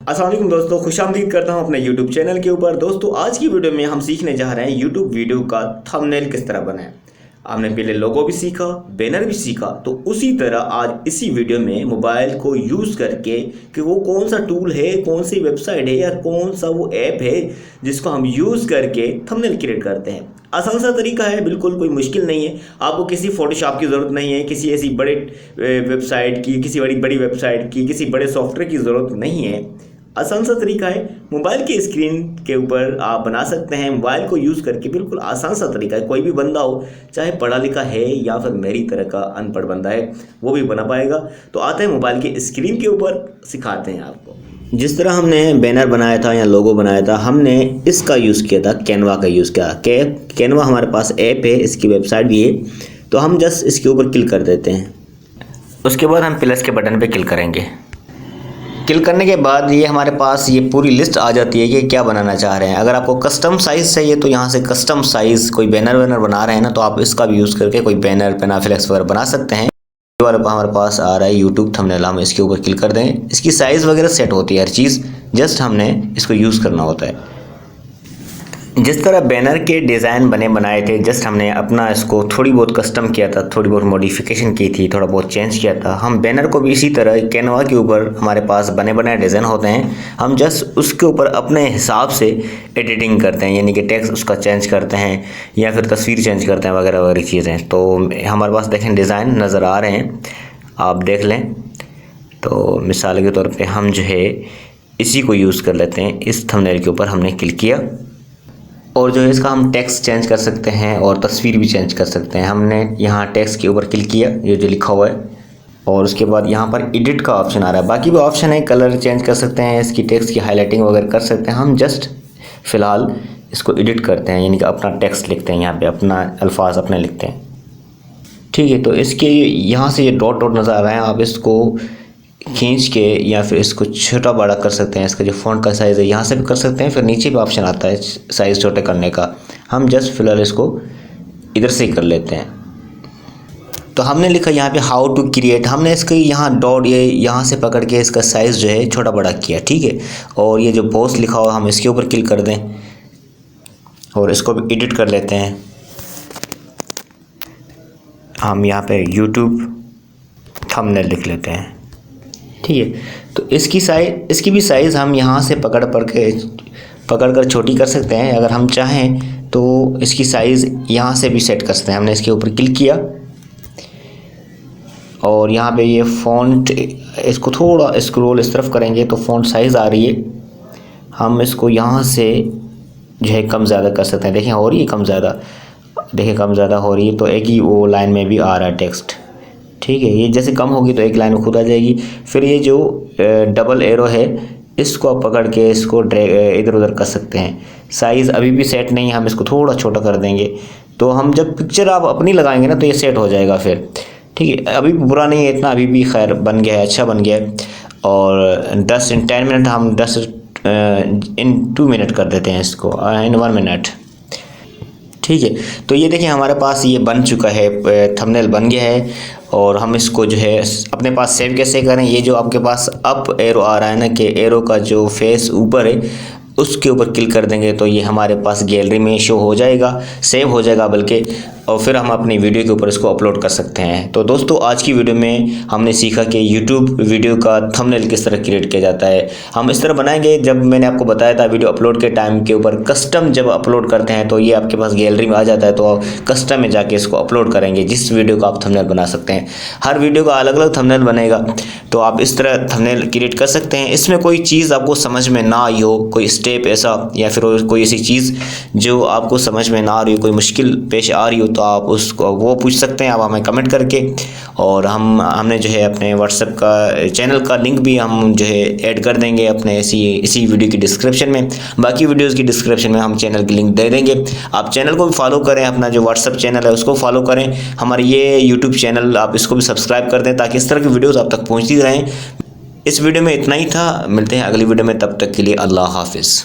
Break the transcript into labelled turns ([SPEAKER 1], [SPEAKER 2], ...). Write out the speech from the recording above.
[SPEAKER 1] अस्सलाम वालेकुम दोस्तों, खुशामदीद करता हूं अपने YouTube चैनल के ऊपर। दोस्तों आज की वीडियो में हम सीखने जा रहे हैं YouTube वीडियो का थंबनेल किस तरह बनाएं। हमने पहले लोगो भी सीखा, बैनर भी सीखा, तो उसी तरह आज इसी वीडियो में मोबाइल को यूज़ करके कि वो कौन सा टूल है, कौन सी वेबसाइट है या कौन सा वो ऐप है जिसको हम यूज़ करके थंबनेल क्रिएट करते हैं। आसान सा तरीका है, बिल्कुल कोई मुश्किल नहीं है। आपको किसी फोटोशॉप की ज़रूरत नहीं है, किसी ऐसी बड़े वेबसाइट की, किसी बड़ी वेबसाइट की, किसी बड़े सॉफ्टवेयर की ज़रूरत नहीं है। आसान सा तरीका है, मोबाइल के स्क्रीन के ऊपर आप बना सकते हैं। मोबाइल को यूज़ करके बिल्कुल आसान सा तरीका है। कोई भी बंदा हो, चाहे पढ़ा लिखा है या फिर मेरी तरह का अनपढ़ बंदा है, वो भी बना पाएगा। तो आते हैं मोबाइल के स्क्रीन के ऊपर, सिखाते हैं आपको। जिस तरह हमने बैनर बनाया था या लोगो बनाया था, हमने इसका यूज़ किया था, कैनवा का यूज़ किया। कैनवा हमारे पास ऐप है, इसकी वेबसाइट भी है। तो हम जस्ट इसके ऊपर क्लिक कर देते हैं। उसके बाद हम प्लस के बटन पे क्लिक करेंगे। क्लिक करने के बाद ये हमारे पास ये पूरी लिस्ट आ जाती है कि क्या बनाना चाह रहे हैं। अगर आपको कस्टम साइज़ चाहिए तो यहाँ से कस्टम साइज़, कोई बैनर वैनर बना रहे हैं ना, तो आप इसका भी यूज़ करके कोई बैनर पेनाफ्लेक्स वगैरह बना सकते हैं। ये वाला हमारे पास आ रहा है यूट्यूब थंबनेल, हम इसके ऊपर क्लिक कर देंगे। इसकी साइज़ वगैरह सेट होती है हर चीज़, जस्ट हमने इसको यूज़ करना होता है। जिस तरह बैनर के डिज़ाइन बने बनाए थे, जस्ट हमने अपना इसको थोड़ी बहुत कस्टम किया था, थोड़ी बहुत मॉडिफिकेशन की थी, थोड़ा बहुत चेंज किया था। हम बैनर को भी इसी तरह कैनवा के ऊपर हमारे पास बने बनाए डिज़ाइन होते हैं, हम जस्ट उसके ऊपर अपने हिसाब से एडिटिंग करते हैं, यानी कि टेक्स्ट उसका चेंज करते हैं या फिर तस्वीर चेंज करते हैं वगैरह वगैरह चीज़ें। तो हमारे पास देखें डिज़ाइन नज़र आ रहे हैं, आप देख लें। तो मिसाल के तौर पर हम जो है इसी को यूज़ कर लेते हैं। इस थंबनेल के ऊपर हमने क्लिक किया और जो है इसका हम टेक्स्ट चेंज कर सकते हैं और तस्वीर भी चेंज कर सकते हैं। हमने यहाँ टेक्स्ट के ऊपर क्लिक किया, ये जो लिखा हुआ है, और उसके बाद यहाँ पर एडिट का ऑप्शन आ रहा है। बाकी भी ऑप्शन है, कलर चेंज कर सकते हैं, इसकी टेक्स्ट की हाईलाइटिंग वगैरह कर सकते हैं। हम जस्ट फ़िलहाल इसको एडिट करते हैं, यानी कि अपना टेक्स्ट लिखते हैं, यहाँ पर अपना अल्फाज अपने लिखते हैं। ठीक है, तो इसके यहाँ से ये डॉट डॉट नज़र आ रहा है, आप इसको खींच के या फिर इसको छोटा बड़ा कर सकते हैं। इसका जो फ़ॉन्ट का साइज़ है यहाँ से भी कर सकते हैं, फिर नीचे भी ऑप्शन आता है साइज़ छोटे करने का। हम जस्ट फिलहाल इसको इधर से ही कर लेते हैं। तो हमने लिखा यहाँ पे हाउ टू क्रिएट, हमने इसके यहाँ डॉट ये यहाँ से पकड़ के इसका साइज़ जो है छोटा बड़ा किया। ठीक है, और ये जो बॉस लिखा हुआ हम इसके ऊपर क्लिक कर दें और इसको भी एडिट कर लेते हैं। हम यहाँ पे यूट्यूब थंबनेल लिख लेते हैं। ठीक है, तो इसकी भी साइज़ हम यहाँ से पकड़ कर छोटी कर सकते हैं। अगर हम चाहें तो इसकी साइज़ यहाँ से भी सेट कर सकते हैं। हमने इसके ऊपर क्लिक किया और यहाँ पे ये फ़ॉन्ट, इसको थोड़ा स्क्रॉल इस तरफ करेंगे तो फ़ॉन्ट साइज़ आ रही है। हम इसको यहाँ से जो है कम ज़्यादा कर सकते हैं। देखें हो रही है कम ज़्यादा, देखें कम ज़्यादा हो रही है, तो एक ही वो लाइन में भी आ रहा है टेक्स्ट। ठीक है, ये जैसे कम होगी तो एक लाइन में खुद आ जाएगी। फिर ये जो डबल एरो है, इसको आप पकड़ के इसको इधर उधर कर सकते हैं। साइज़ अभी भी सेट नहीं है, हम इसको थोड़ा छोटा कर देंगे। तो हम जब पिक्चर आप अपनी लगाएंगे ना तो ये सेट हो जाएगा फिर। ठीक है, अभी बुरा नहीं है इतना, अभी भी खैर बन गया है, अच्छा बन गया है। और 10 in 10 मिनट हम 10 in 2 मिनट कर देते हैं इसको, in 1 मिनट। ठीक है, तो ये देखिए हमारे पास ये बन चुका है, थंबनेल बन गया है। और हम इसको जो है अपने पास सेव कैसे करें, ये जो आपके पास अप एरो आ रहा है ना, कि एरो का जो फेस ऊपर है उसके ऊपर क्लिक कर देंगे तो ये हमारे पास गैलरी में शो हो जाएगा, सेव हो जाएगा बल्कि, और फिर हम अपनी वीडियो के ऊपर इसको अपलोड कर सकते हैं। तो दोस्तों आज की वीडियो में हमने सीखा कि YouTube वीडियो का थंबनेल किस तरह क्रिएट किया जाता है। हम इस तरह बनाएंगे, जब मैंने आपको बताया था वीडियो अपलोड के टाइम के ऊपर, कस्टम जब अपलोड करते हैं तो ये आपके पास गैलरी में आ जाता है, तो कस्टम में जाके इसको अपलोड करेंगे जिस वीडियो का आप थंबनेल बना सकते हैं। हर वीडियो का अलग अलग थंबनेल बनेगा, तो आप इस तरह थंबनेल क्रिएट कर सकते हैं। इसमें कोई चीज़ आपको समझ में ना आई हो, कोई स्टेप ऐसा या फिर कोई ऐसी चीज़ जो आपको समझ में ना आ रही हो, कोई मुश्किल पेश आ रही हो, तो आप उसको वो पूछ सकते हैं, आप हमें कमेंट करके। और हमने जो है अपने व्हाट्सएप का चैनल का लिंक भी हम जो है ऐड कर देंगे अपने इसी वीडियो की डिस्क्रिप्शन में। बाकी वीडियोस की डिस्क्रिप्शन में हम चैनल की लिंक दे देंगे। आप चैनल को भी फॉलो करें, अपना जो व्हाट्सएप चैनल है उसको फॉलो करें, हमारे ये यूट्यूब चैनल आप इसको भी सब्सक्राइब कर दें ताकि इस तरह की वीडियोज़ आप तक पहुँचती रहें। इस वीडियो में इतना ही था, मिलते हैं अगली वीडियो में, तब तक के लिए अल्लाह हाफिज़।